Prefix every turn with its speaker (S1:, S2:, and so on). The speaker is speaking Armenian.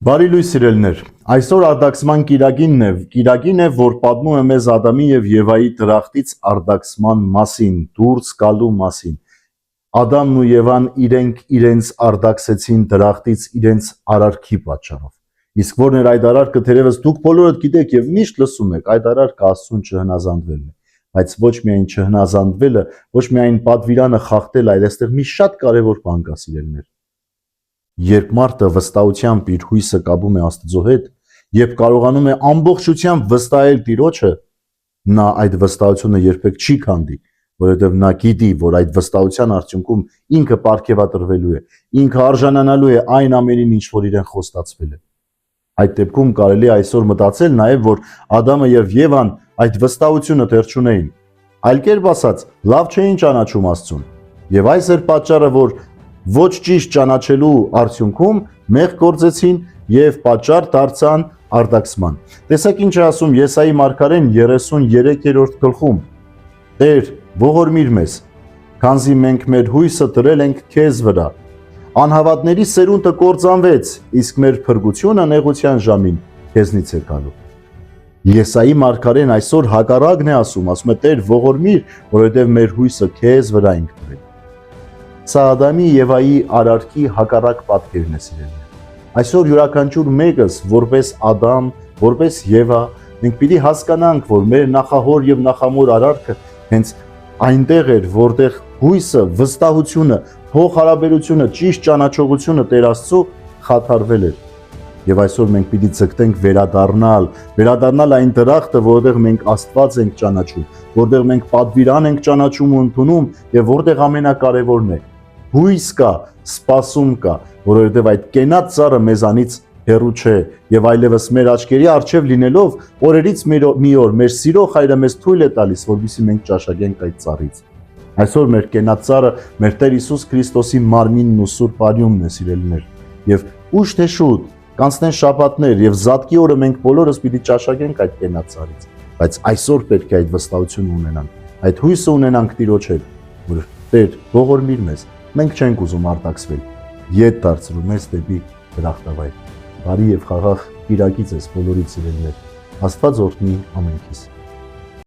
S1: Բարի լույս սիրելիներ, այսօր արդակսման կիրակին է, որ պատմում է մեզ Ադամի և Եվայի դրախտից արդակսման մասին, դուրս գալու մասին։ Ադամն ու Եվան իրենց արդակսեցին դրախտից իրենց արարքի պատճառով։ Իսկ որն էր այդ արարքը, թերևս դուք բոլորդ գիտեք և միշտ լսում եք, այդ արարքը Աստծուն չհնազանդվելն է։ Բայց ոչ միայն չհնազանդվելը, ոչ միայն պատվիրանը խախտելը, այլ այստեղ մի շատ կարևոր բան կա, սիրելիներ։ Երբ մարդը վստահությամբ իր հույսը կապում է Աստծո հետ, երբ կարողանում է ամբողջությամբ վստահել Տիրոջը, նա այդ վստահությունը երբեք չի քանդի, որովհետև նա գիտի, որ այդ վստահության արդյունքում ինքը պարգևատրվելու է, ինքը արժանանալու է այն ամենին, ինչ որ իրեն խոստացվել է։ Այդ դեպքում կարելի է այսօր մտածել նաև, որ Ադամը և Եվան այդ վստահությունը դեռ չունեին, այլ կերպ ասած, լավ չէին ճանաչում Աստծուն։ Եվ այս էր պատճառը, որ ոչ ճիշտ ճանաչելու արդյունքում մեղք գործեցին և պատճառ դարձան արդակսման։ Տեսեք ինչ է ասում Եսայի մարգարեն 33-րդ գլխում. Տեր, ողորմիր մեզ, քանզի մենք մեր հույսը դրել ենք քեզ վրա։ Անհավատների սերունդը կործանվեց, իսկ մեր փրկությունը նեղության ժամին քեզնից է գալու։ Եսայի մարգարեն այսօր հակառակն է ասում է Տեր, ողորմիր, որովհետև մեր հույսը քեզ վրա ենք դրել։ Սա Ադամի Եվայի արարքի հակառակ պատկերն է, սիրելիներ։ Այսօր յուրաքանչյուր մեկս, որպես Ադամ, որպես Եվա, մենք պիտի հասկանանք, որ մեր նախահոր և նախամոր արարքը հենց այնտեղ էր, որտեղ հույսը, վստահությունը, փոխհարաբերությունը, ճիշտ ճանաչողությունը Տեր Աստծո խաթարվել էր։ Եվ այսօր մենք պիտի ձգտենք վերադառնալ այն դրախտը, որտեղ մենք Աստված ենք ճանաչում, որտեղ մենք պատվիրան ենք ճանաչում ու ընդունում, եւ որտեղ ամենակարևորն է, հույս կա, սպասում կա, որովհետև այդ կենաց ծառը մեզանից հեռու չէ, եւ այլևս մեր աչքերի առջև լինելով, օրերից մի օր մեր սիրող Հայրը մեզ թույլ է տալիս, որպեսզի մենք ճաշակենք այդ ծառից։ Այսօր մեր կենաց ծառը մեր Տեր Հիսուս Քրիստոսի մարմինն ու Սուրբ Արյունն է, սիրելիներ, եւ ուշ թե շուտ կանցնեն շաբաթներ եւ Զատկի օրը մենք բոլորս պիտի ճաշակենք այդ կենաց ծառից, բայց այսօր պետք է այդ վստահությունը ունենանք, այդ հույսը ունենանք Տիրոջ հետ, որ Տեր, ողորմիր մեզ, մենք չենք ուզում արտաքսվել, ետ դարձրու մեզ դեպի դրախտավայր։ Բարի եւ խաղաղ կիրակի ձեզ բոլորիդ սիրելիներ, Աստված օրհնի ամենքիս։